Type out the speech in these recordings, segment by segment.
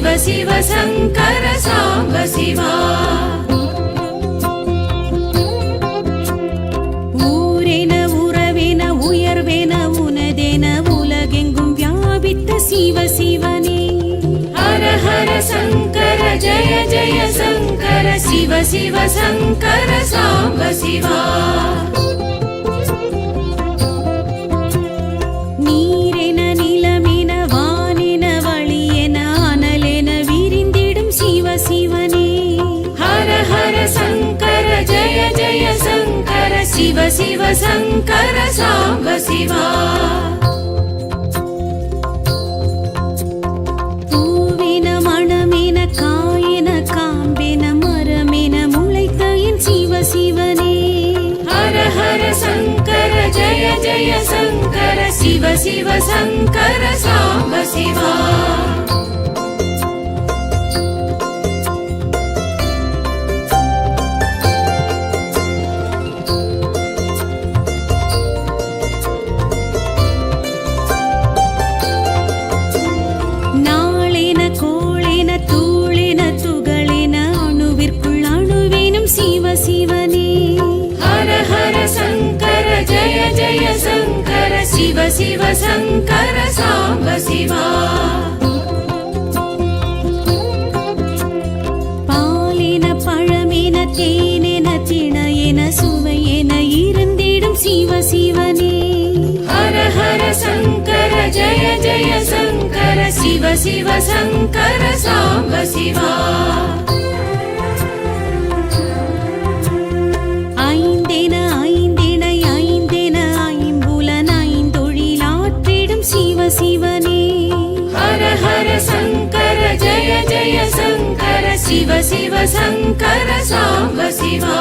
சிவ சிவ சங்கர சாம்ப சிவா. ஊரென உறவென உயர்வென உனதென உலகெங்கும் வியாபித்த சிவ சிவனே. ஹர ஹர சங்கர ஜய ஜய சங்கர சிவ சிவ சங்கர சாம்ப சிவா. நீரென நிலமென வானென வழியென அனலென விரிந்திடும் சிவ சிவனே. ஹர ஹர சங்கர ஜய ஜய சங்கர சிவ சிவ சங்கர சாம்ப சிவா. பூவென மணமென காயென காம்பென மரமென முளைத்த என் சிவ சிவனே. ஹர ஹர சங்கர ஜய ஜய சங்கர சிவ சிவ சங்கர சாம்ப சிவா. நாளென கோளென தூளென துகளென அணுவிற்குள் அணுவேனும் சிவ சிவனே. ஹர ஹர சங்கர ஜய ஜய சங்கர சிவ சிவ சங்கர சாம்ப சிவா. பாலென பழமென தேனென திணையென சுவையென இருந்திடும் சிவ சிவனே. ஹர ஹர சங்கர ஜய ஜய சங்கர சிவ சிவ சங்கர சாம்ப சிவா. ஐந்தென ஐந்திணை ஐந்தென ஐம்புலன் ஐந்தொழிலாற்றிடும் சிவ சிவனே. ஹர ஹர சங்கர ஜய ஜய சங்கர சிவ சிவ சங்கர சாம்ப சிவா.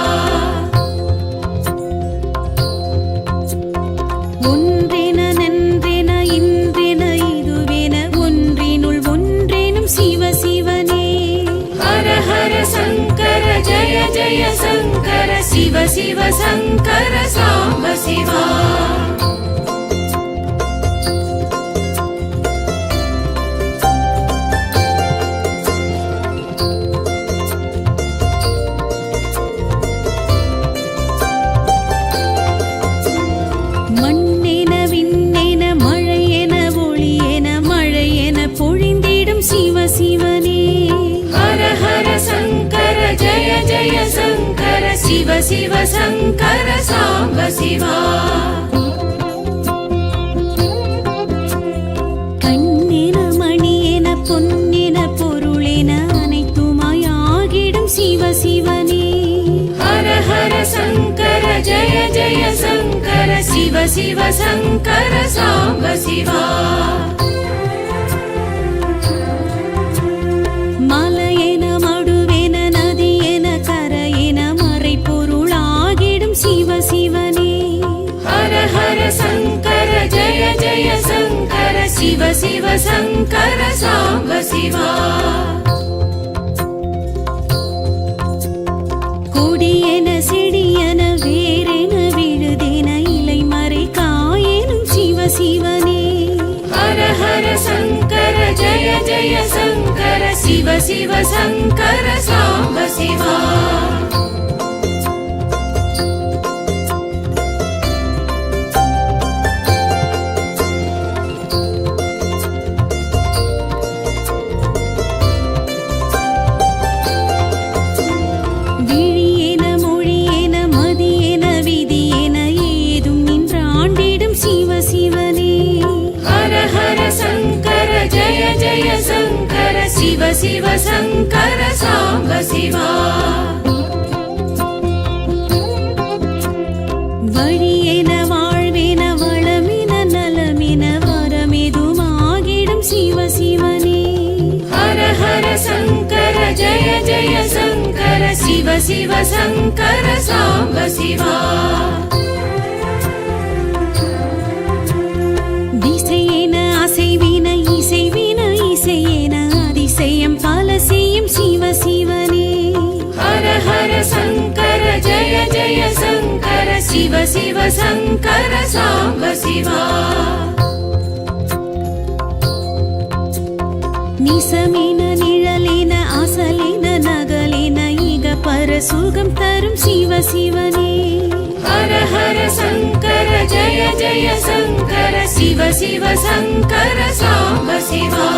ஒன்றென நன்றென இன்றென இதுவென ஒன்றினுள் ஒன்றேனும் சிவ சிவனே. ஹர ஹர சங்கர ஜய ஜய சங்கர சிவ சிவ சங்கர சாம்ப சிவா. மண்ணென விண்ணென மழையென ஒளியென மழையென பொழிந்திடும் சிவ சிவனே. ஹர ஹர சங்கர ஜய ஜய சங்கர சிவ சிவ சங்கர சாம்ப சிவா. கண்ணென மணியென பொன்னென பொருளென அனைத்துமாய் ஆகிடும் சிவ சிவனே. ஹர ஹர சங்கர ஜய ஜய சங்கர சிவ சிவ சங்கர சாம்ப சிவா. மலையென மடுவென நதியென கரையென மறைப்பொருளாகிடும் சிவ சிவனே. ஹர ஹர சங்கர ஜய ஜய சங்கர சிவ சிவ சங்கர சாம்ப சிவா. கொடியென செடியென வேரென விழுதென இலை மறை காயேனும் சிவ சிவனே. ஹர ஹர சங்கர ஜய ஜய சங்கர சிவ சிவ சங்கர சாம்ப சிவா. விழியென மொழியென மதியென விதியென ஏதும் நின்று ஆண்டிடும் சிவ சிவனே. ஹர ஹர சங்கர ஜய ஜய சங்கர சிவ சிவ சங்கர சாம்ப சிவா. வழியென வாழ்வென வளமென நலமென வரமெதுமாகிடும் சிவ சிவனே. ஹர ஹர சங்கர ஜய ஜய சங்கர சிவ சிவ சங்கர சாம்ப சிவா. திசையென அசைவின இசைவின இசையென அதிசயம் பல செய்யும் சிவ சிவனே. ஹர ஹர சங்கர ஜய ஜய சங்கர சிவ சிவ சங்கர சாம்ப சிவா. நிசமின நிழ சுகம் தரும் சிவ சிவனே. ஹர ஹர சங்கர ஜய ஜய சங்கர சிவ சிவ சங்கர சாம்ப சிவா.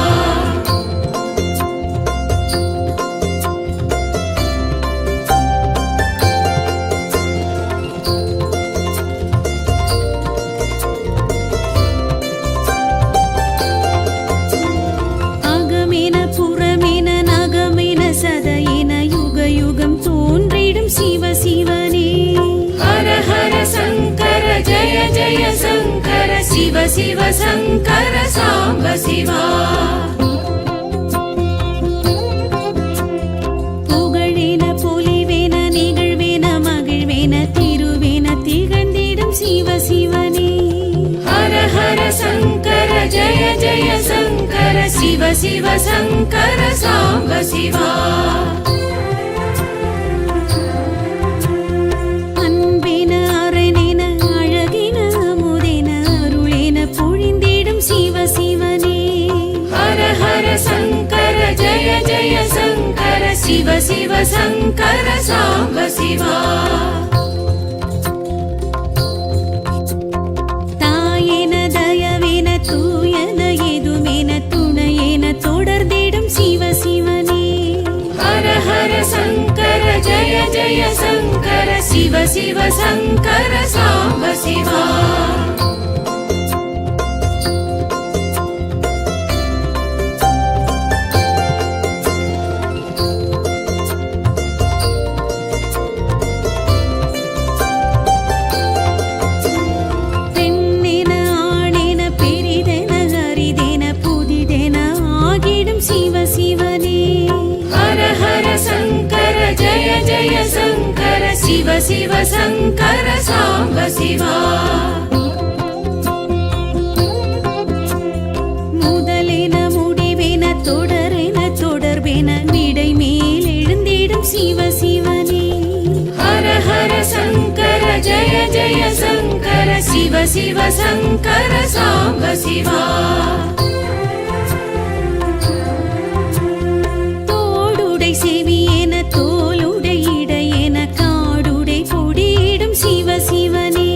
சிவ சிவனே. ஹர ஹர சங்கர ஜய ஜய சங்கர சிவ சிவ சங்கர சாம்ப சிவா. புகழேன பொலிவேன நிகழ்வேன மகிழ்வேன திருவேன திகழ்ந்திடும் சிவ சிவனே. ஹர ஹர சங்கர ஜய ஜய சங்கர சிவ சிவ சங்கர சாம்ப சிவா. சங்கர ஜய ஜய சங்கர சிவ சிவ சங்கர சாம்ப சிவா. தாயேன தயவேன தூயன எதுமேன துணையேன தொடர்ந்திடும் சிவ சிவனே. ஹர ஹர சங்கர ஜய ஜய சங்கர சிவ சிவ சங்கர சாம்ப சிவா. சிவ சிவ சங்கர சாம்ப சிவா. முதலென முடிவென தொடரென தொடர்பென விடை மேல் எழுந்திடும் சிவ சிவனே. ஹர ஹர சங்கர ஜய ஜய சங்கர சிவ சிவ சங்கர சாம்ப சிவா. தோடுடை செவியேன தோளுடை இடையென காடுடை கொடியிடும் சிவ சிவனே.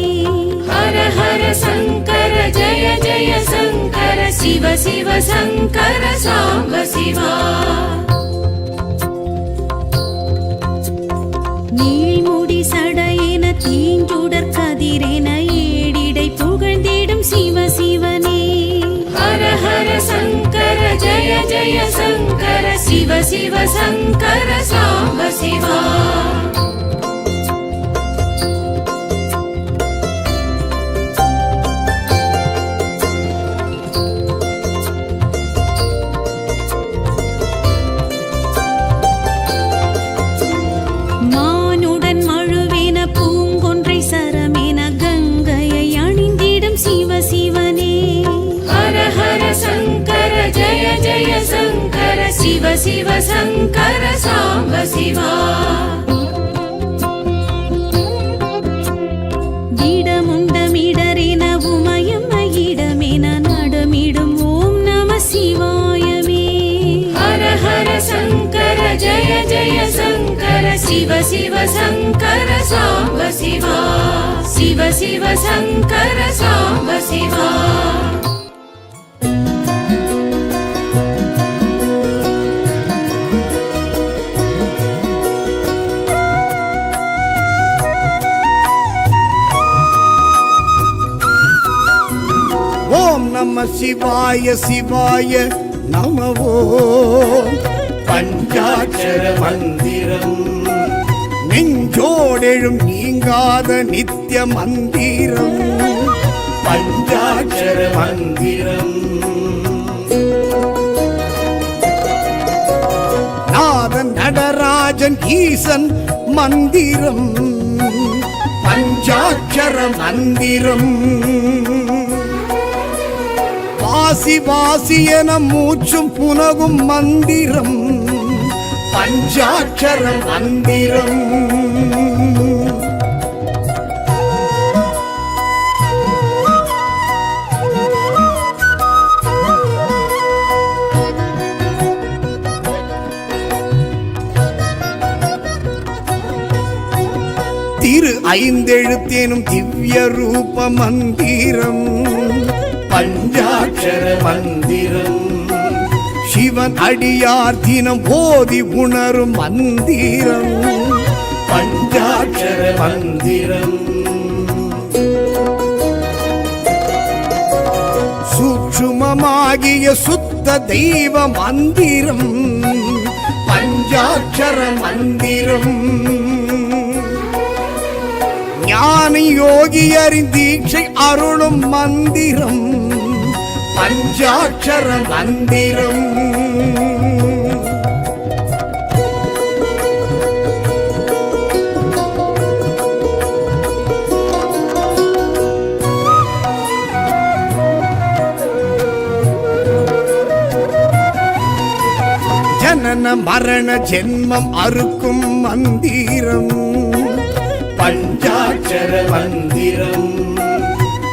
ஹர ஹர சங்கர ஜய ஜய சங்கர சிவ சிவ சங்கர சாம்ப சிவா. நீள்முடி சடையென தீஞ்சுடர் கதிரென ஏடிடை புகழ்ந்திடும் சிவ சிவனே. ஹர ஹர சங்கர ஜய ஜய சங்கர சிவ சிவ சங்கர சாம்ப சிவா. மானுடன் மழுவேன பூங்கொன்றை சரமேன கங்கையை அணிந்திடும் சிவ சிவனே. ஹர ஹர சங்கர ஜய ஜய சங்கர சிவ சிவ சங்கர சாம்ப சிவா. இடமுண்டமிடரென உமயம் இடமென நடமிடும் ஓம் நம சிவாயமே. ஹர ஹர சங்கர ஜய ஜய சங்கர சிவ சிவ சங்கர சாம்ப சிவா. சிவ சிவ சங்கர சாம்ப சிவா. ஓம் நம சிவாய சிவாய நம ஓம். பஞ்சாட்சர மந்திரம் நெஞ்சோடெழும் நீங்காத நித்திய மந்திரம். பஞ்சாட்சர மந்திரம் நாதன் நடராஜன் ஈசன் மந்திரம். பஞ்சாட்சர மந்திரம் வாசி வாசி என மூச்சும் புனகும் மந்திரம். பஞ்சாட்சர மந்திரம் ஐந்தெழுத்தேனும் திவ்ய ரூப மந்திரம் பஞ்சாட்சர மந்திரம் சிவன் அடியார் தினம் ஓதி உணரும் மந்திரம் பஞ்சாட்சர மந்திரம் சூக்ஷ்மமாகிய சுத்த தெய்வ மந்திரம் பஞ்சாட்சர மந்திரம் ஞான யோகியரின் தீட்சை அருளும் மந்திரம் பஞ்சாட்சர மந்திரம் ஜனன மரண ஜென்மம் அறுக்கும் மந்திரம் பஞ்சாட்சர மந்திரம்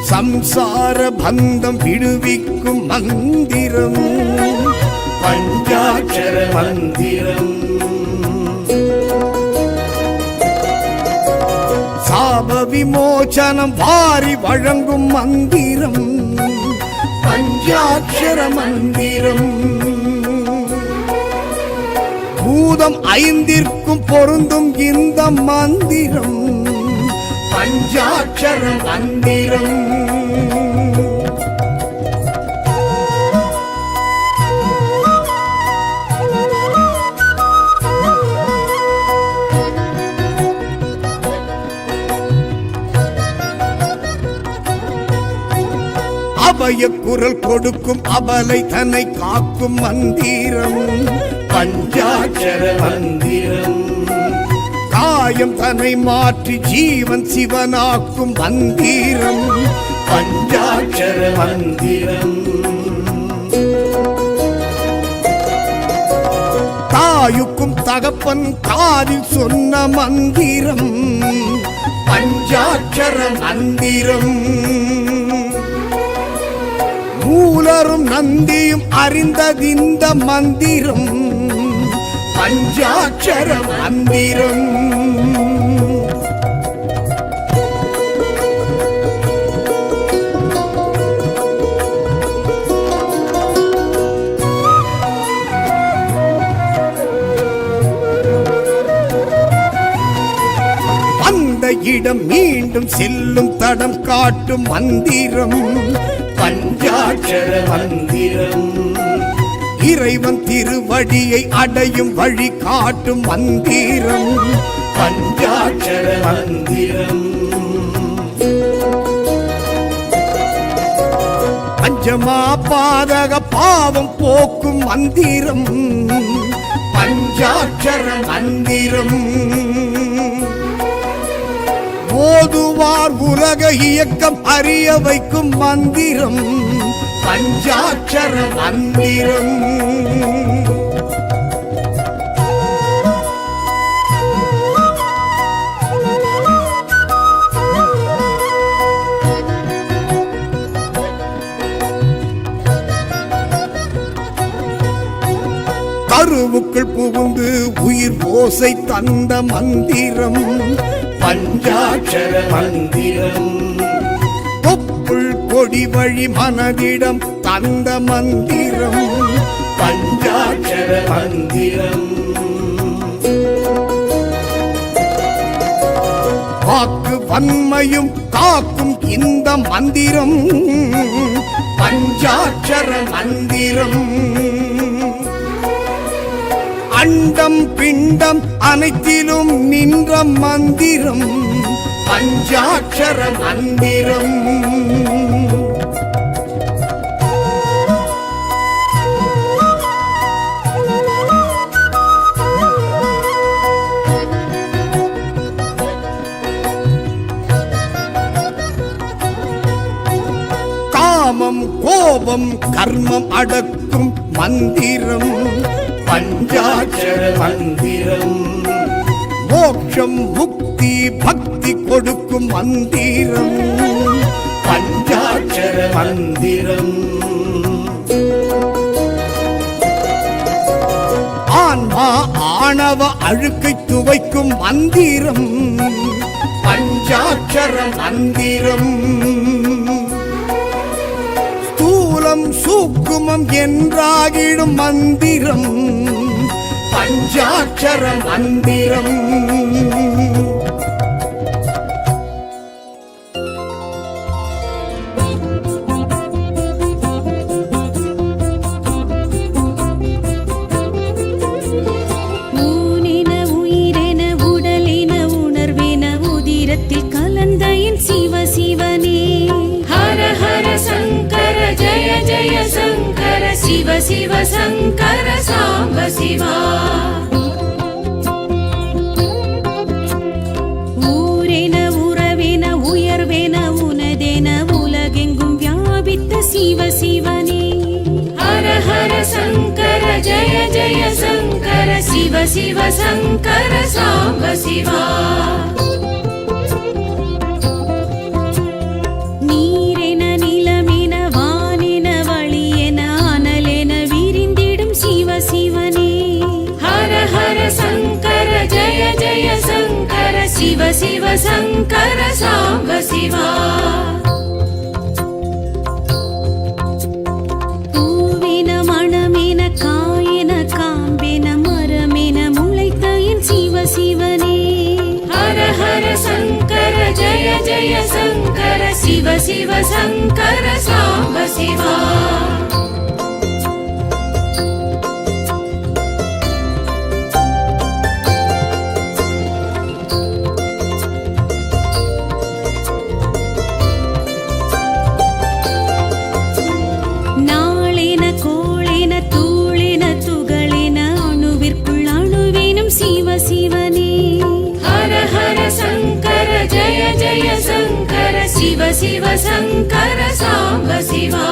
சம்சார பந்தம் விடுவிக்கும் மந்திரம் பஞ்சாட்சர மந்திரம் சாப விமோசனம் வாரி வழங்கும் மந்திரம் பஞ்சாட்சர மந்திரம் பூதம் ஐந்திற்கும் பொருந்தும் இந்த மந்திரம் பஞ்சாட்சர மந்திரம் அபய குரல் கொடுக்கும் அபலை தன்னை காக்கும் மந்திரம் பஞ்சாட்சர மந்திரம் காயம் தன்னை மாற்றி ஜீவன் சிவனாக்கும் மந்திரம் பஞ்சாட்சர மந்திரம் தாயுக்கும் தகப்பன் காதில் சொன்ன மந்திரம் பஞ்சாட்சர மந்திரம் மூலரும் நந்தியும் அறிந்ததிந்த மந்திரம் பஞ்சாட்சர மந்திரம் அந்த இடம் மீண்டும் செல்லும் தடம் காட்டும் மந்திரம் பஞ்சாட்சர மந்திரம் இறைவன் திருவடியை அடையும் வழி காட்டும் மந்திரம் பஞ்சாட்சர மந்திரம் பஞ்சமா பாதக பாவம் போக்கும் மந்திரம் பஞ்சாட்சர மந்திரம் ஓதுவார் உலக இயக்கம் அறிய வைக்கும் மந்திரம் பஞ்சாட்சர மந்திரம் கருவுக்குள் புகுந்து உயிர் ஓசை தந்த மந்திரம் பஞ்சாட்சர மந்திரம் தொப்புள் கொடி வழி மனதிடம் தந்த மந்திரம் பஞ்சாட்சர மந்திரம் வாக்கு வன்மையும் காக்கும் இந்த மந்திரம் பஞ்சாட்சர மந்திரம் அண்டம் பிண்டம் அனைத்திலும் நின்ற மந்திரம் பஞ்சாட்சர மந்திரம் காமம் கோபம் கர்மம் அடக்கும் மந்திரம் பஞ்சாட்சர மந்திரம் மோட்சம் முக்தி பக்தி கொடுக்கும் மந்திரம் பஞ்சாட்சர மந்திரம் ஆன்மா ஆணவ அழுக்கை துவைக்கும் மந்திரம் பஞ்சாட்சர மந்திரம் ஸ்தூலம் சூக்குமம் என்றாகிடும் மந்திரம் பஞ்சாட்சர மந்திரம் ஊனென உயிரென உடலென உணர்வென உதிரத்தில் கலந்த என் சிவ சிவனே ஹர ஹர சங்கர ஜய ஜய சங்கர சிவ சிவ சங்கர சாம்ப சிவா ஊரென உறவென உயர்வென உனதென உலகெங்கும் வியாபித்த சிவ சிவனே ஹர ஹர சங்கர ஜய ஜய சங்கர சிவ சிவ சங்கர சாம்ப சிவா நீரென நிலமென வானென வழியென அனலென விரிந்திடும் சிவ சிவனே ஹர ஹர சங்கர ஜய ஜய சங்கர சிவ சிவ சங்கர சாம்ப சிவா பூவென மணமென காயென காம்பென மரமென முளைத்த என் சிவ சிவனே ஹர ஹர சங்கர ஜய ஜய சங்கர சிவ சிவ சங்கர சாம்ப சிவா நாளென கோளென தூளென துகளென அணுவிற்குள் அணுவேனும் சிவ சிவனே ஹர ஹர சங்கர ஜய ஜய சங்கர சிவ சிவ சங்கர சாம்ப சிவா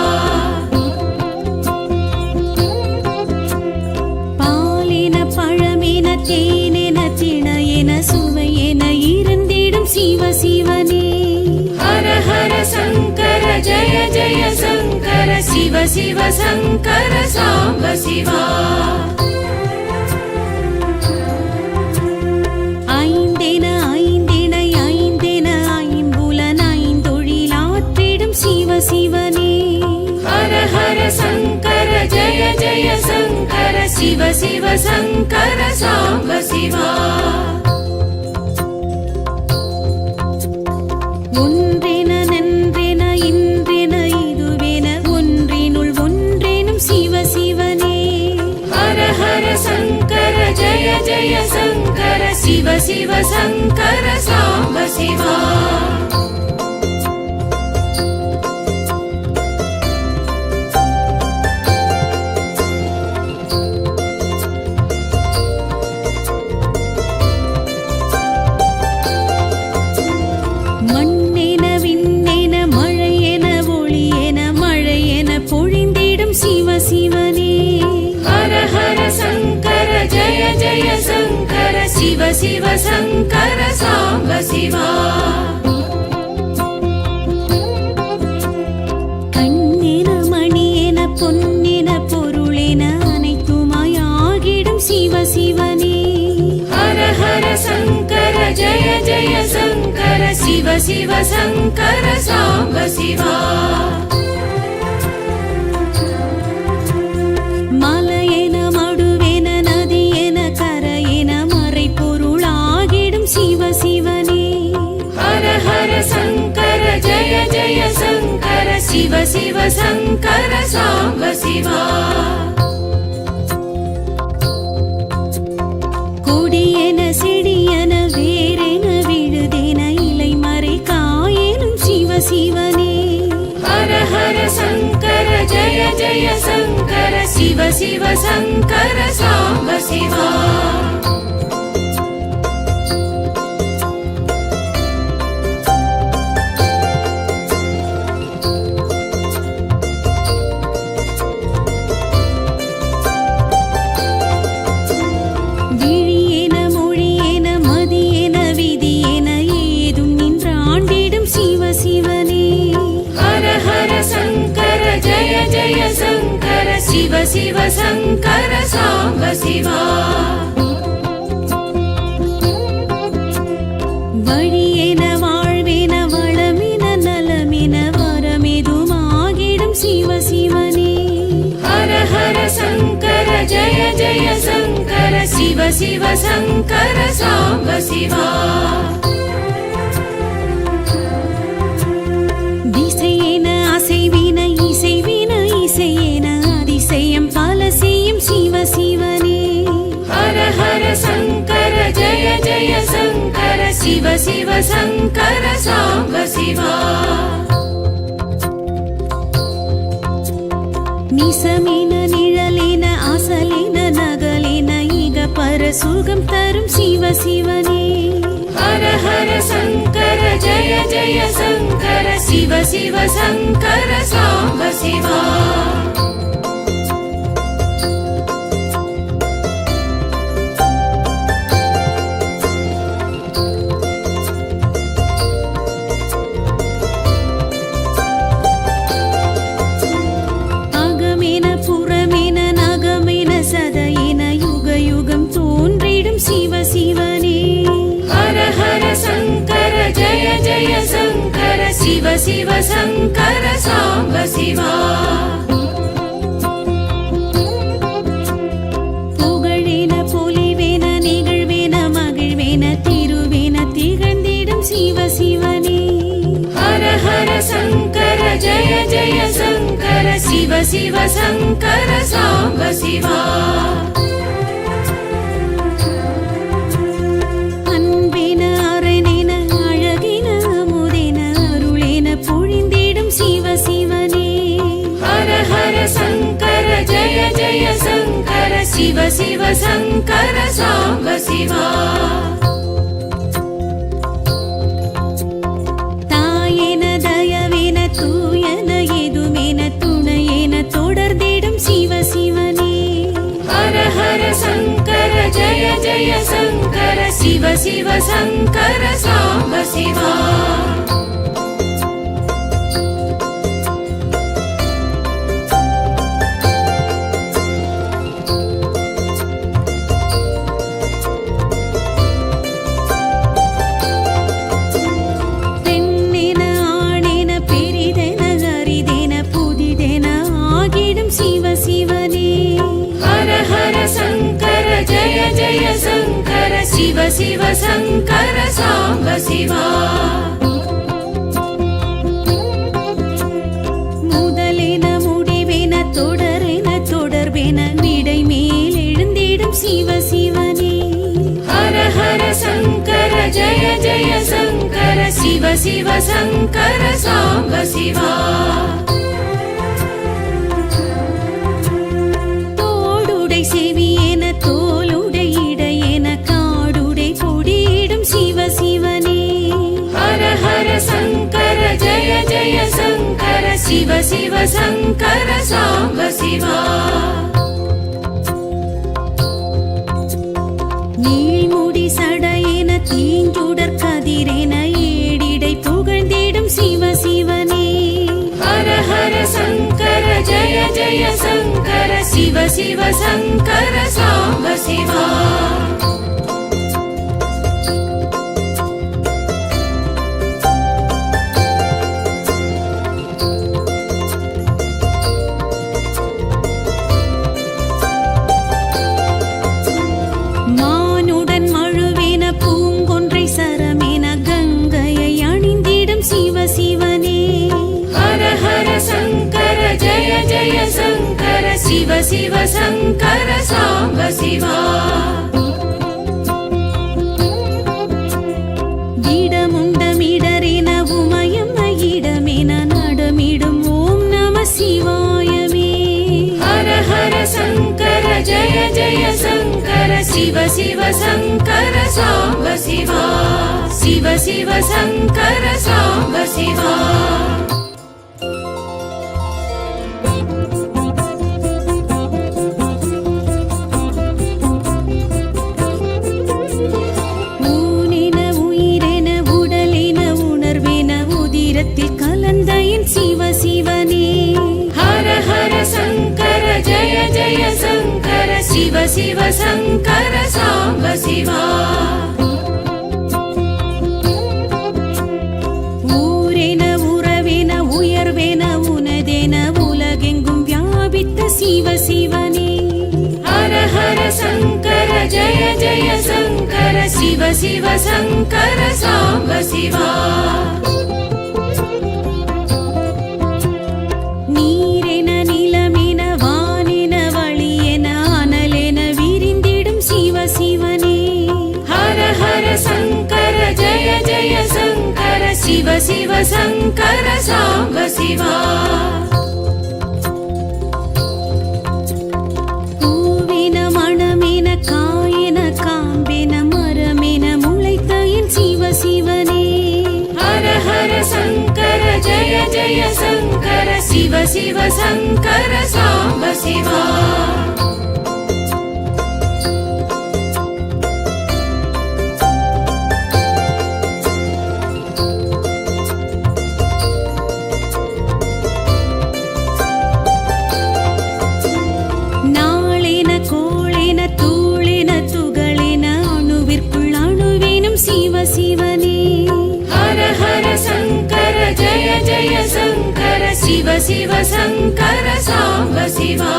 பாலென பழமென தேனென திணையென சுவையென இருந்திடும் சிவ சிவனே ஹர ஹர சங்கர ஜய ஜய சங்கர சிவ சிவ சங்கர சாம்ப சிவா ஐந்தென ஐந்திணை ஐந்தென ஐம்புலன் ஐந்தொழில் ஆற்றிடும் சிவ சிவனே ஹர ஹர சங்கர ஜய ஜய சங்கர சிவ சிவ சங்கர சாம்ப சிவா ஒன்றென நன்றென இன்றென இதுவென ஒன்றினுள் ஒன்றேனும் சிவ சிவனே ஹர ஹர சங்கர ஜய ஜய சங்கர சிவ சிவ சங்கர சாம்ப சிவா மண்ணென விண்ணென மழையென ஒளியென மழையென பொழிந்திடும் சிவ சிவனே ஹர ஹர சங்கர ஜய ஜய சங்கர சிவ சிவ சங்கர சாம்ப சிவா கண்ணென மணியென பொன்னென பொருளென அனைத்துமாய் ஆகிடும் சிவ சிவனே ஹர ஹர சங்கர ஜய ஜய சங்கர சிவ சிவ சங்கர சாம்ப சிவா மலையென மடுவென நதியென கரையென மறைபொருளாகிடும் சிவ சிவனே ஹர ஹர சங்கர ஜய ஜய சங்கர சிவ சிவ சங்கர சாம்ப சிவா கொடியென செடியென வேரென விழுதென இலை மறை காயெனும் சிவ சிவனே ஹர ஹர சங்கர ஜய ஜய சங்கர சிவ சிவ சங்கர சாம்ப சிவா விழியென மொழியென மதியென விதியென ஏதும் நின்றாண்டிடும் சிவ சிவனே ஹர ஹர சங்கர ஜய ஜய சங்கர சிவ சிவ சங்கர சாம்ப சிவா வழியென जय शङ्कर शिव शिव शङ्कर साम्ब शिवा திசையென அசைவின இசைவின இசையென அதிசயம் பல செய்யும் சிவ சிவனே ஹர ஹர சங்கர ஜய ஜய சங்கர சிவ சிவ சங்கர சாம்ப சிவா நிசமென நிழலென அசலென நகலென இக பர சுகம் தரும் சிவ சிவனே ஹர ஹர சங்கர ஜய ஜய சங்கர சிவ சிவ சங்கர சாம்ப சிவா அகமென புறமென நகமென சதையென யுக யுகம் தோன்றிடும் சிவ சிவனே ஹர ஹர சங்கர ஜய ஜய சங்கர சிவ சிவ சங்கர சாம்ப சிவா புகழென பொலிவென நிகழ்வென மகிழ்வென திருவென திகழ்ந்திடும் சிவ சிவனே ஹர ஹர சங்கர ஜய ஜய சங்கர சிவ சிவ சங்கர சாம்ப சிவா அன்பென அரணென அழகென அமுதென அருளென பொழிந்திடும் சிவ சிவனே ஹர ஹர சங்கர ஜய ஜய சங்கர சிவ சிவ சங்கர சாம்ப சிவா தாயென தயவென தூயன எதுமென துணையென தொடர்ந்திடும் சிவ சிவனே ஹர ஹர சங்கர ஜய ஜய சங்கர சிவ சிவ சங்கர சாம்ப சிவா பெண்ணென ஆணென பெரிதென அரிதென புதிதென ஆகிடும் சிவ சிவனே ஹர ஹர சங்கர ஜய ஜய சங்கர சிவ சிவ சங்கர சாம்ப சிவா முதலென முடிவென தொடரென தொடர்பென விடை மேல் எழுந்திடும் சிவ சிவனே ஹர ஹர சங்கர ஜய ஜய சங்கர சிவ சிவ சங்கர சாம்ப சிவா தோடுடை செவியென தோலுடை இடையென காடுடை கொடியிடும் சிவ சிவனே ஹர ஹர சங்கர ஜய ஜய சங்கர சிவ சிவ சங்கர சாம்ப சிவா நீள்முடி சடையென தீஞ்சுடர் கதிரென ஏடிடை புகழ்ந்திடும் சிவ சிவனே ஹர ஹர சங்கர ஜய ஜய சங்கர சிவ சிவ சங்கர சாம்ப சிவா மானுடன் மழுவென பூங்கொன்றை சரமென கங்கையை அணிந்திடும் சிவ சிவனே ஹர ஹர சங்கர ஜய ஜய சங்கர சிவ சிவ சங்கர சாம்ப சிவா இடமுண்டமிடரென உமயம் இடமென நடமிடும் ஓம் நம சிவாயமே ஹர ஹர சங்கர ஜய ஜய சங்கர சிவ சிவ சங்கர சாம்ப சிவா சிவ சிவ சங்கர சாம்ப சிவா ஊனென உயிரென உடலென உணர்வென உதிரத்தில் கலந்த என் சிவ சிவனே ஹர ஹர சங்கர ஜய ஜய சங்கர சிவ சிவ சங்கர சாம்ப சிவா ஊரென உறவென உயர்வென உனதென உலகெங்கும் வியாபித்த சிவ சிவனே ஹர ஹர जय जय शङ्कर शिव शिव शङ्कर साम्ब शिवा நீரென நிலமென வானென வழியென அனலென விரிந்திடும் சிவ சிவனே ஹர ஹர சங்கர ஜய ஜய சங்கர சிவ சிவ சங்கர சாம்ப சிவா பூவென மணமென காயென காம்பென மரமென முளைத்த என் சிவ சிவனே ஹர ஹர சங்கர ஜய ஜய சங்கர शिव शिव शङ्कर साम्ब शिवा நாளென கோளென தூளென துகளென அணுவிற்குள் அணுவேனும் சிவ சிவனே ஹர ஹர சங்கர ஜய ஜய சங்கர शिव शिव शङ्कर साम्ब शिवा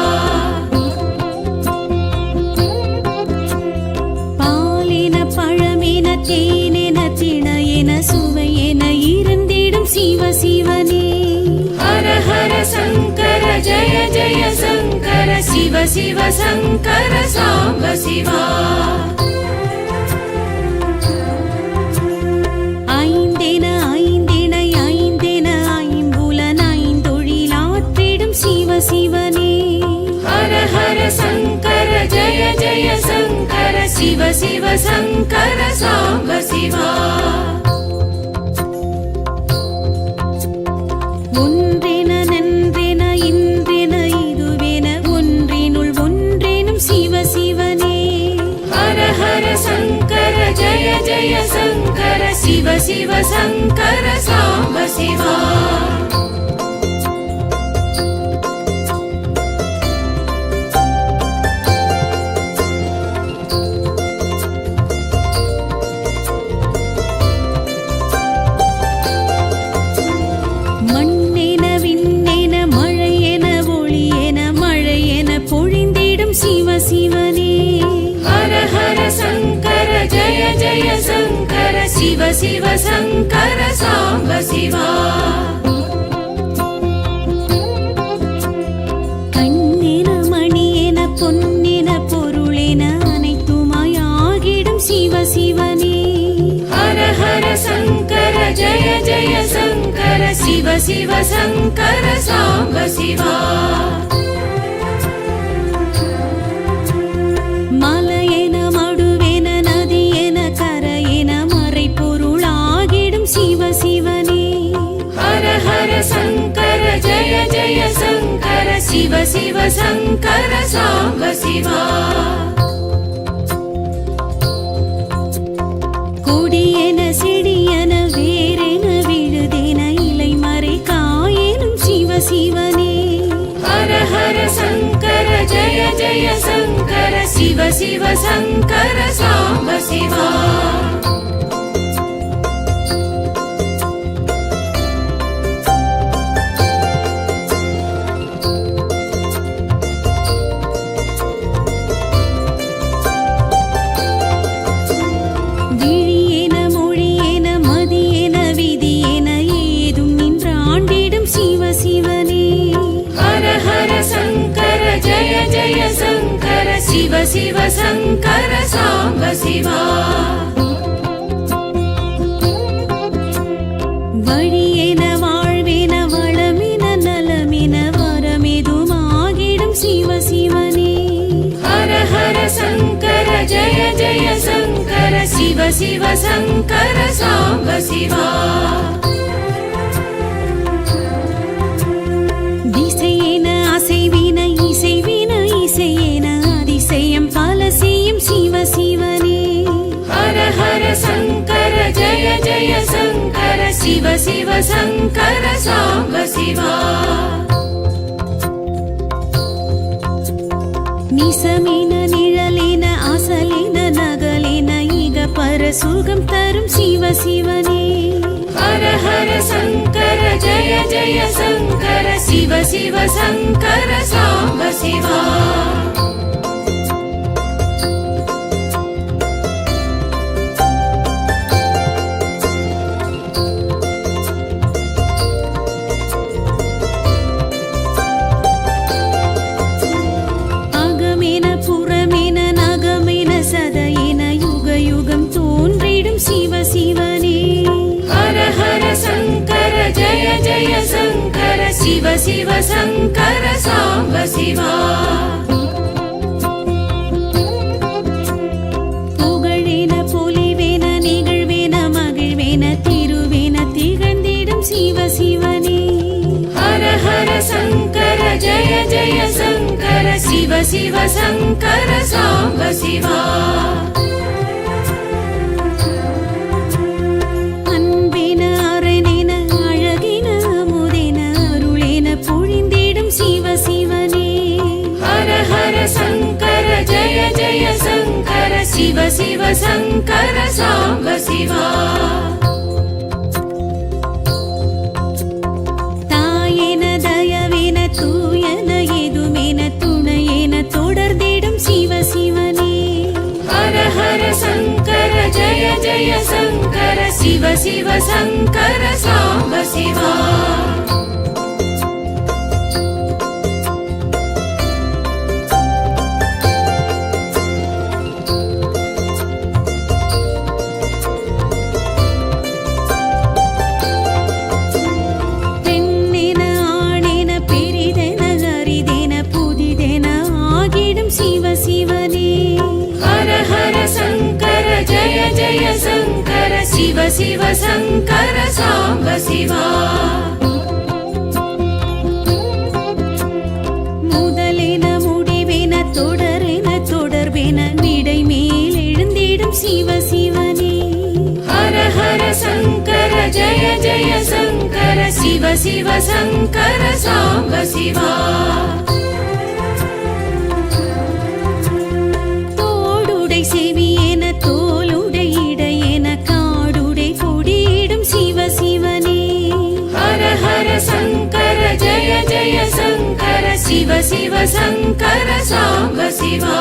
பாலென பழமென தேனென திணையென சுவையென இருந்திடும் சிவ சிவனே ஹர ஹர சங்கர ஜய ஜய சங்கர शिव शिव शङ्कर साम्ब शिवा ஐந்தென ஐந்திணை ஐந்தென ஐம்புலன் ஐந்தொழிலாற்றிடும் சிவ சிவனே ஹர ஹர சங்கர ஜய ஜய சங்கர शिव शिव शङ्कर साम्ब शिवा ஒன்றென நன்றென இன்றென இதுவென ஒன்றினுள் ஒன்றேனும் சிவ சிவனே ஹர ஹர சங்கர ஜய ஜய சங்கர शिव शिव शङ्कर साम्ब शिवा மண்ணென விண்ணென மழையென ஒளியென மழையென பொழிந்திடும் சிவ சிவனே ஹர ஹர சங்கர ஜய ஜய சங்கர शिव शिव शङ्कर साम्ब शिवा கண்ணென மணியென பொன்னென பொருளென அனைத்துமாய் ஆகிடும் சிவ சிவனே ஹர ஹர சங்கர ஜய ஜய சங்கர शिव शिव शङ्कर साम्ब शिवा மலையென மடுவென நதியென கரையென மறை பொருளாகிடும் சிவ சிவனே ஹர ஹர சங்கர ஜய ஜய சங்கர शिव शिव शङ्कर साम्ब शिवा கொடியென செடியென வேரென விழுதென இலை மறை காயெனும் சிவ சிவனே ஹர ஹர சங்கர ஜய ஜய சங்கர शिव शिव शङ्कर साम्ब शिवा விழியென மொழியென மதியென விதியென ஏதும் நின்றாண்டிடும் சிவ சிவனே ஹர ஹர சங்கர ஜய ஜய சங்கர शिव शिव शङ्कर साम्ब शिवा வழியென வாழ்வென வளமென நலமென வரமெதுமாகிடும் சிவ சிவனே ஹர ஹர சங்கர ஜய ஜய சங்கர शिव शिव शङ्कर साम्ब शिवा திசையென அசைவின இசைவின இசையென அதிசயம் பல செய்யும் சிவ சிவனே ஹர ஹர சங்கர ஜய ஜய சங்கர शिव शिव शङ्कर साम्ब शिवा நிசமென நிழலென அசலென நகலென இக பர சுகம் தரும் சிவ சிவனே ஹர ஹர சங்கர ஜய ஜய சங்கர शिव शिव शङ्कर साम्ब शिवा சங்கர சாம்ப சிவா. புகழேன பொலிவேன நிகழ்வேன மகிழ்வேன திருவேன திகழ்ந்திடும் சிவ சிவனே. ஹர ஹர சங்கர ஜய ஜய சங்கர சிவ சிவ சங்கர சாம்ப சிவா. அன்பேன அரணேன அழகேன அமுதேன அருளேன பொழிந்திடும் சிவ சிவனே. ஹர ஹர சங்கர ஜய ஜய சங்கர சிவ சிவ சங்கர சாம்ப சிவா. தாயேன தயவேன தூயன எதுமேன துணையேன தொடர்ந்திடும் சிவ சிவனே. ஹர ஹர சங்கர ஜய ஜய சங்கர சிவ சிவ சங்கர சாம்ப சிவா. பெண்ணென ஆணென பெரிதென அரிதென புதிதென ஆகிடும் சிவ சிவனே. ஹர ஹர சங்கர ஜய ஜய சங்கர சிவ சிவ சங்கர சாம்ப சிவா. முதலென முடிவென தொடரென தொடர்பென விடை மேல் எழுந்திடும் சிவ சிவனே. ஹர ஹர சங்கர ஜய ஜய சங்கர சிவ சிவ சங்கர சாம்ப சிவா. தோடுடை செவியேன தோளுடை இடையேன காடுடை கொடியிடும் சிவ சிவனே. ஹர ஹர சங்கர ஜய ஜய சங்கர சிவ சிவ சங்கர சாம்ப சிவா.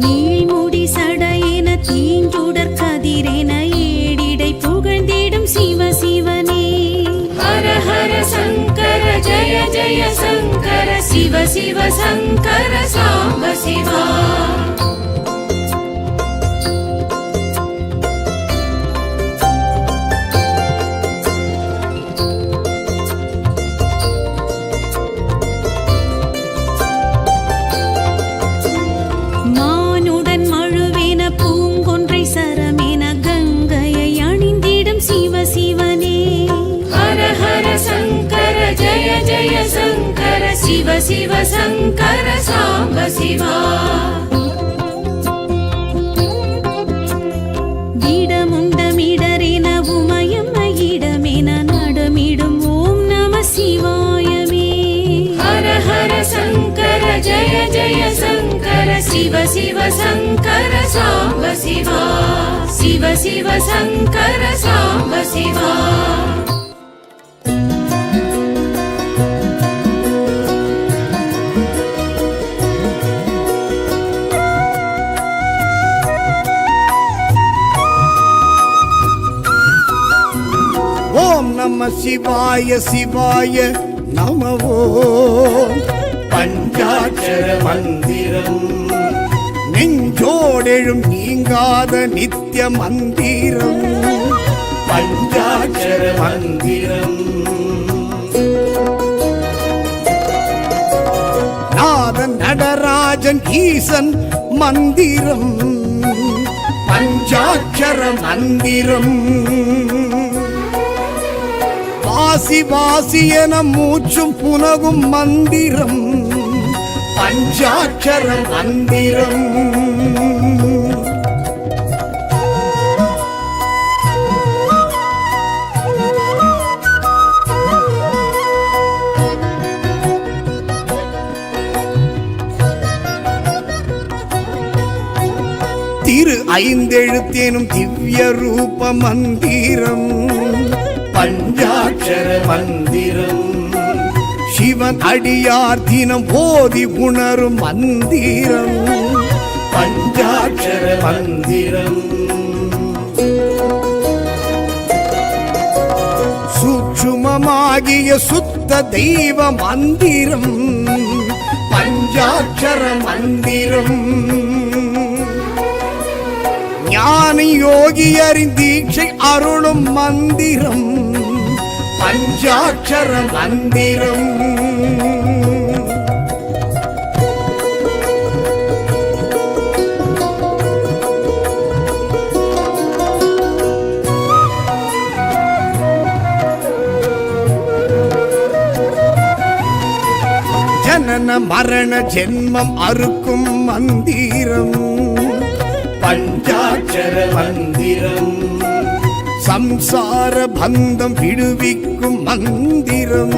நீள்முடி சடையேன தீஞ்சுடர் கதிரேன ஏடிடை புகழ்ந்திடும் சிவ சிவனே. ஹர ஹர சங்கர ஜய ஜய சங்கர சிவ சிவ சங்கர சாம்ப சிவா. மானுடன் மழுவேன பூங்கொன்றை சரமேன கங்கையை அணிந்திடும் சிவ சிவனே. ஹர ஹர சங்கர ஜய ஜய சங்கர சிவ சிவ சங்கர சாம்ப சிவா. திடமுண்டமிடரேன உமயம் இடமேன நடமிடும் ஓம் நம சிவாயமே. ஹர ஹர சங்கர ஜய ஜய சங்கர சிவ சிவ சங்கர சாம்ப சிவா. சிவ சிவ சங்கர சாம்ப சிவா. ஓம் நம சிவாய சிவாய நமவோ. பஞ்சாட்சர மந்திரம் நெஞ்சோடெழும் நீங்காத நித்திய மந்திரம். பஞ்சாட்சர மந்திரம் நாதன் நடராஜன் ஈசன் மந்திரம். பஞ்சாட்சர மந்திரம் வாசி வாசி என மூச்சும் புனகும் மந்திரம். பஞ்சாட்சர மந்திரம் திரு ஐந்தெழுத்தேனும் திவ்ய ரூப மந்திரம். பஞ்சாட்சர மந்திரம் சிவன் அடியார் தினம் போதி உணரும் மந்திரம். பஞ்சாட்சர மந்திரம் சூட்சுமமாகிய சுத்த தெய்வ மந்திரம். பஞ்சாட்சர மந்திரம் ஞானி யோகியரின் தீட்சை அருளும் மந்திரம். பஞ்சாட்சர மந்திரம் ஜனன மரண ஜென்மம் அறுக்கும் மந்திரம் பஞ்சாட்சர மந்திரம் சம்சார பந்தம் விடுவிக்கும் மந்திரம்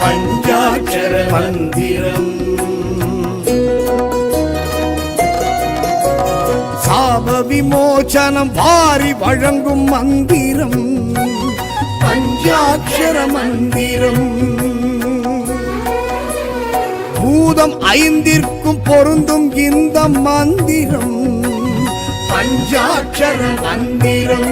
பஞ்சாட்சர மந்திரம் சாப விமோசனம் வாரி வழங்கும் மந்திரம் பஞ்சாட்சர மந்திரம் பூதம் ஐந்திற்கும் பொருந்தும் இந்த மந்திரம் பஞ்சாட்சர மந்திரம்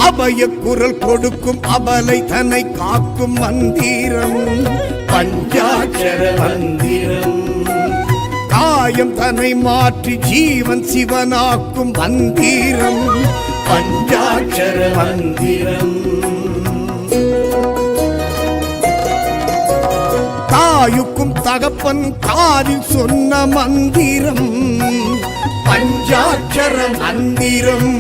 அபய குரல் கொடுக்கும் அபலை தன்னை காக்கும் மந்திரம் பஞ்சாட்சர மந்திரம் காயம் தன்னை மாற்றி ஜீவன் சிவனாக்கும் மந்திரம் பஞ்சாட்சர மந்திரம் தாயுக்கும் தகப்பன் காதில் சொன்ன மந்திரம் பஞ்சாட்சர மந்திரம்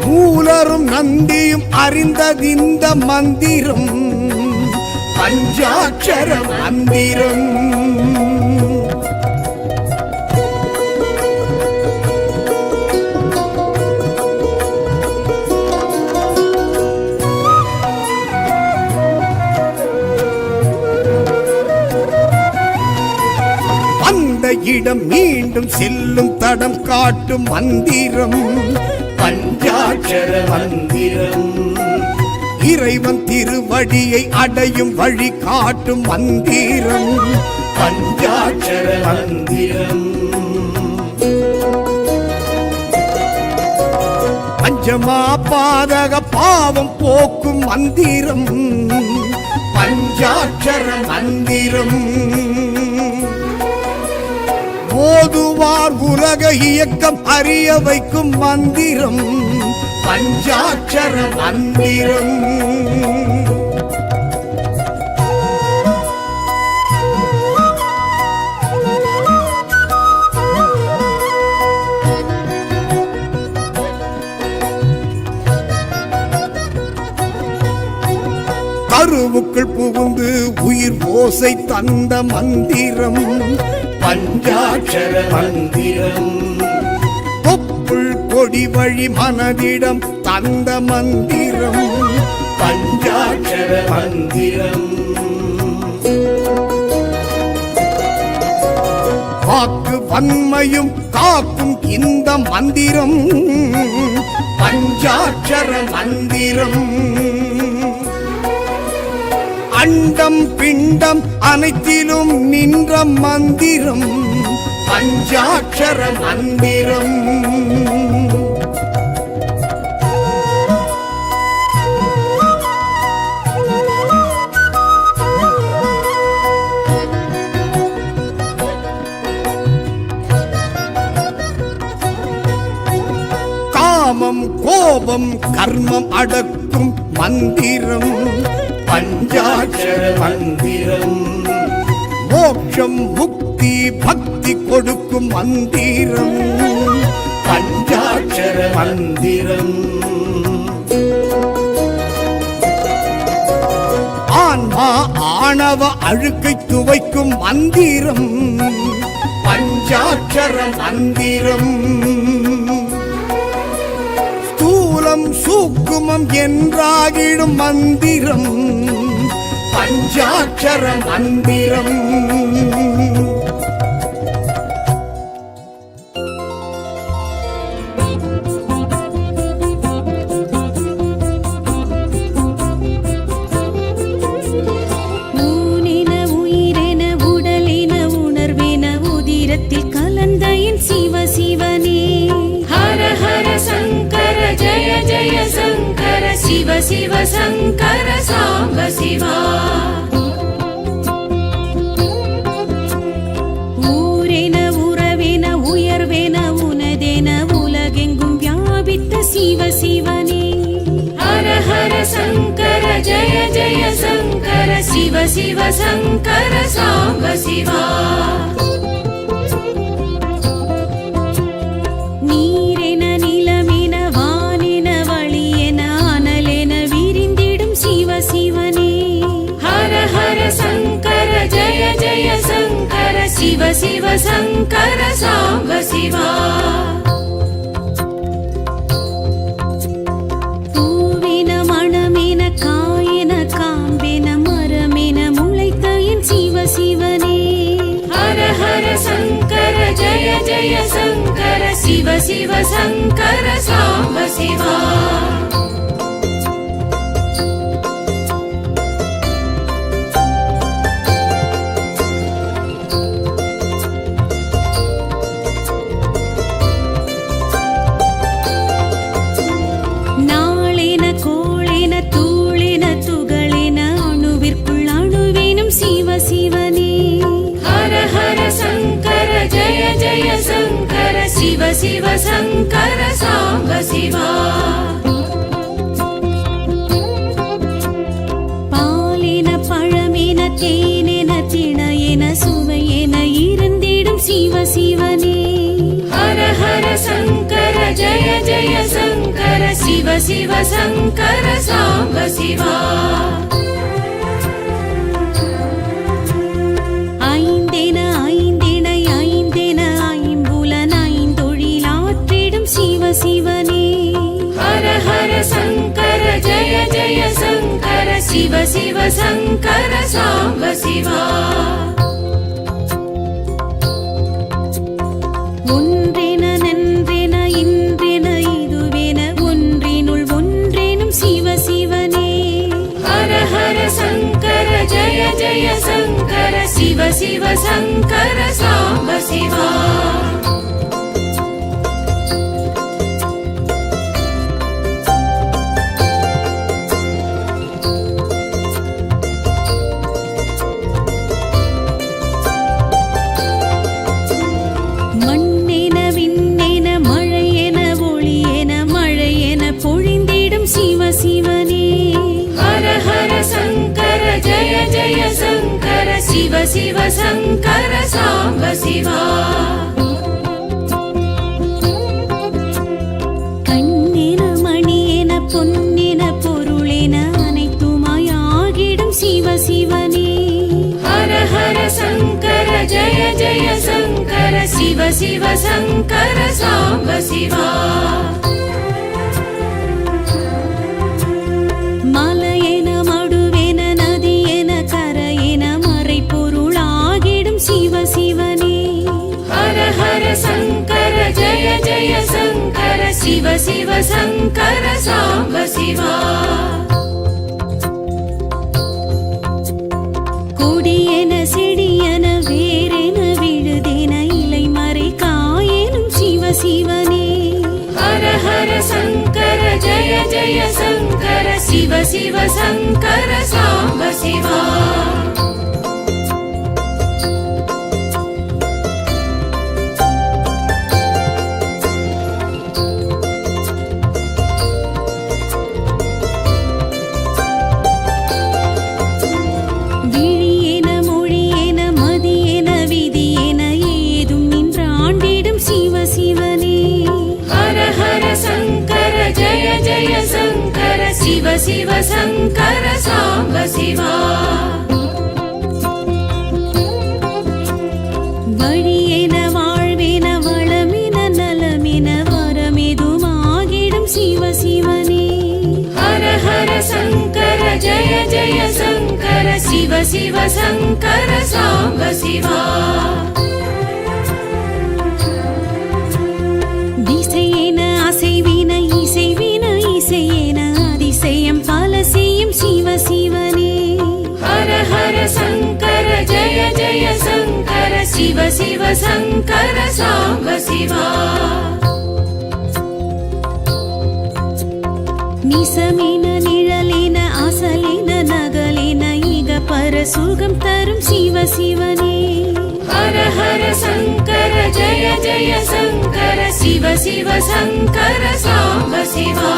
மூலரும் நந்தியும் அறிந்ததிந்த மந்திரம் பஞ்சாட்சர மந்திரம் அந்த இடம் மீண்டும் செல்லும் தடம் காட்டும் மந்திரம் பஞ்சாட்சர மந்திரம் இறைவன் திருவடியை அடையும் வழி காட்டும் மந்திரம் பஞ்சாட்சர மந்திரம் பஞ்சமா பாதக பாவம் போக்கும் மந்திரம் பஞ்சாட்சர மந்திரம் ஓதுவார் உலக இயக்கம் அறிய வைக்கும் மந்திரம் பஞ்சாட்சர மந்திரம் கருவுக்குள் புகுந்து உயிர் ஓசை தந்த மந்திரம் பஞ்சாட்சர மந்திரம் தொப்புள் கொடி வழி மனதிடம் தந்த மந்திரம் பஞ்சாட்சர மந்திரம் வாக்கு வன்மையும் காக்கும் இந்த மந்திரம் பஞ்சாட்சர மந்திரம் அண்டம் பிண்டம் அனைத்திலும் நின்ற மந்திரம் பஞ்சாட்சர மந்திரம் காமம் கோபம் கர்மம் அடக்கும் மந்திரம் பஞ்சாட்சர மந்திரம் மோட்சம் முக்தி பக்தி கொடுக்கும் மந்திரம் பஞ்சாட்சர மந்திரம் ஆன்மா ஆணவ அழுக்கை துவைக்கும் மந்திரம் பஞ்சாட்சர மந்திரம் ஸ்தூலம் சூக்குமம் என்றாகிடும் மந்திரம் பஞ்சாட்சர மந்திரம் ஊனென உயிரென உடலென உணர்வென உதிரத்தில் கலந்த என் சிவ சிவனே ஹர ஹர சங்கர ஜய ஜய சிவ சங்கர சாம்ப சிவா. ஊரென உறவென உயர்வென உனதென உலகெங்கும் வியாபித்த சிவ சிவனே. ஹர ஹர சங்கர ஜய ஜய சங்கர சிவ சிவ சங்கர சாம்ப சிவா. நீரென நிலமென வானென வழியென அனலென விரிந்திடும் சிவ சிவனே. ஹர ஹர சங்கர ஜய ஜய சங்கர சிவ சிவ சங்கர சாம்ப சிவா. பூவென மணமென காயென காம்பென மரமென முளைத்த என் சிவ சிவனே. ஹர ஹர சங்கர ஜய ஜய சங்கர சிவ சிவ சங்கர சாம்ப சிவா. நாளென கோளென தூளென துகளென அணுவிற்குள் அணுவேனும் சிவ சிவனே. ஹர ஹர சங்கர ஜய ஜய சங்கர சிவ சிவ சங்கர சாம்ப சிவா. பாலென பழமென தேனென திணையென சுவையென இருந்திடும் சிவ சிவனே. ஹர ஹர சங்கர ஜய ஜய சங்கர சிவ சிவ சங்கர சாம்ப சிவா. ஐந்தென ஐந்திணை ஐந்தென ஐம்புலன் ஐந்தொழிலாற்றிடும் சிவ சிவனே. ஹர ஹர சங்கர ஜய ஜய சங்கர சிவ சிவ சங்கர சாம்ப சிவா. ஒன்றென நன்றென இன்றென இதுவென ஒன்றினுள் ஒன்றேனும் சிவ சிவனே. ஹர ஹர சங்கர ஜய ஜய சங்கர சிவ சிவ சங்கர சாம்ப சிவா. மண்ணென விண்ணென மழையென ஒளியென மழையென பொழிந்திடும் சிவ சிவனே. ஹர ஹர சங்கர ஜய ஜய சங்கர சிவ சிவ சங்கர சாம்ப சிவா. கண்ணென மணியென பொன்னென பொருளென அனைத்துமாய் ஆகிடும் சிவ சிவனே. ஹர ஹர சங்கர ஜய ஜய சங்கர சிவ சிவ சங்கர சாம்ப சிவா. மலையென மடுவென நதியென கரையென மறைப்பொருளாகிடும் சிவ சிவனே. ஹர ஹர சங்கர ஜய ஜய சங்கர சிவ சிவ சங்கர சாம்ப சிவா. கொடியென செடியென வேரென விழுதென இலை மறை காயெனும் சிவ சிவனே. ஹர ஹர சங்கர ஜய ஜய சங்கர சிவ சிவ சங்கர சாம்ப சிவா. விழியென மொழியென மதியென விதியென ஏதும் நின்றாண்டிடும் சிவ சிவனே. ஹர ஹர சங்கர ஜய ஜய சங்கர சிவ சிவ சங்கர சாம்ப சிவா. வழியென வாழ்வென வளமென நலமென வரமெதுமாகிடும் சிவ சிவனே. ஹர ஹர சங்கர ஜய ஜய சங்கர சிவ சிவ சங்கர சாம்ப சிவா. திசையென அசைவின இசைவின இசையென அதிசயம் பல செய்யும் சிவ சிவனே. ஹர ஹர சங்கர ஜய ஜய சங்கர சிவ சிவ சங்கர சாம்ப சிவா. நிசமின நிழல் சுகம் தரும் சிவ சிவனே ஹர ஹர சங்கர ஜய ஜய சங்கர சிவ சிவ சங்கர சாம்ப சிவா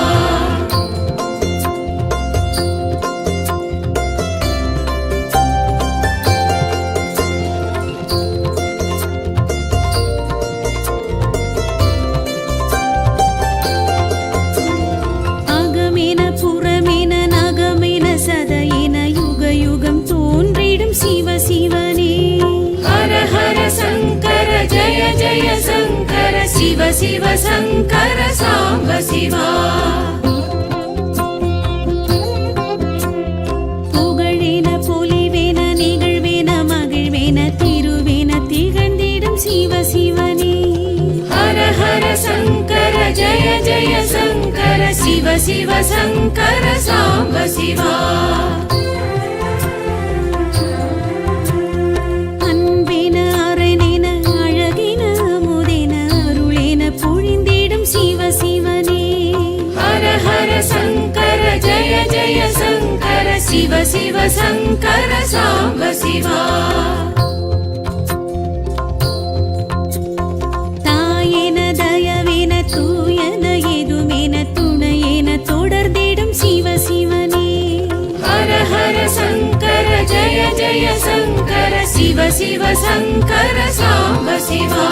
சிவ சிவ சங்கர சாம்ப சிவா புகழேன பொலிவேன நிகழ்வேன மகிழ்வேன திருவேன திகழ்ந்திடும் சிவ சிவனே ஹர ஹர சங்கர ஜய ஜய சங்கர சிவ சிவ சங்கர சாம்ப சிவா சிவ சிவ சங்கர சாம்ப சிவா தாயேன தயவேன தூயன எதுமேன துணையேன தொடர்ந்திடும் சிவ சிவனே ஹர ஹர சங்கர ஜய ஜய சங்கர சிவ சிவ சங்கர சாம்ப சிவா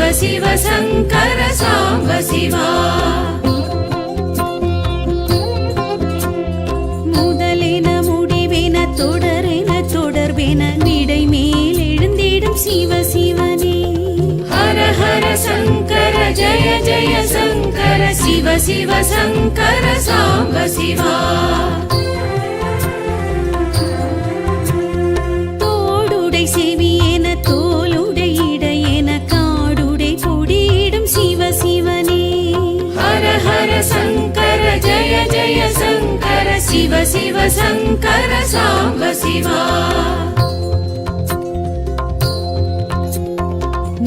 சிவ சிவ சங்கர சாம்ப சிவா முதலென முடிவென தொடரென தொடர்பென விடை மேல் எழுந்திடும் சிவ சிவனே ஹர ஹர சங்கர ஜய ஜய சங்கர சிவ சிவ சங்கர சாம்ப சிவா தோடுடை செவியென தோலுடை இடையென சங்கர ஜய ஜய சங்கர சிவ சிவ சங்கர சாம்ப சிவா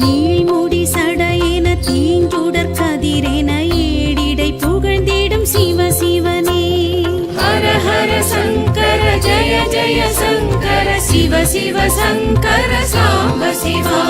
நீள்முடி சடையென தீஞ்சுடர் கதிரென ஏடிடை புகழ்ந்திடும் சிவ சிவனே ஹர ஹர சங்கர ஜய ஜய சங்கர சிவ சிவ சங்கர சாம்ப சிவா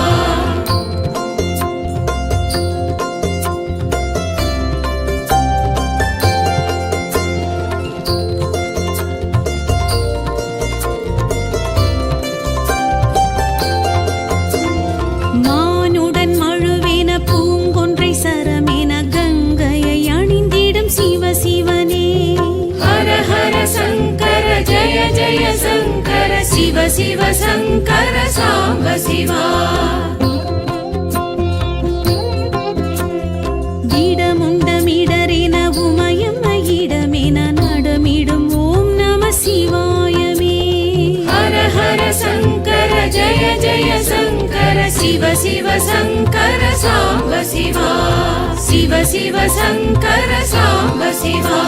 சிவ சிவ சங்கர சாம்ப சிவா திடமுண்டமிடரென உமயம் இடமென நடமிடும் ஓம் நம சிவாயமே ஹர ஹர சங்கர ஜய ஜய சங்கர சிவ சிவ சங்கர சாம்ப சிவா சிவ சிவ சங்கர சாம்ப சிவா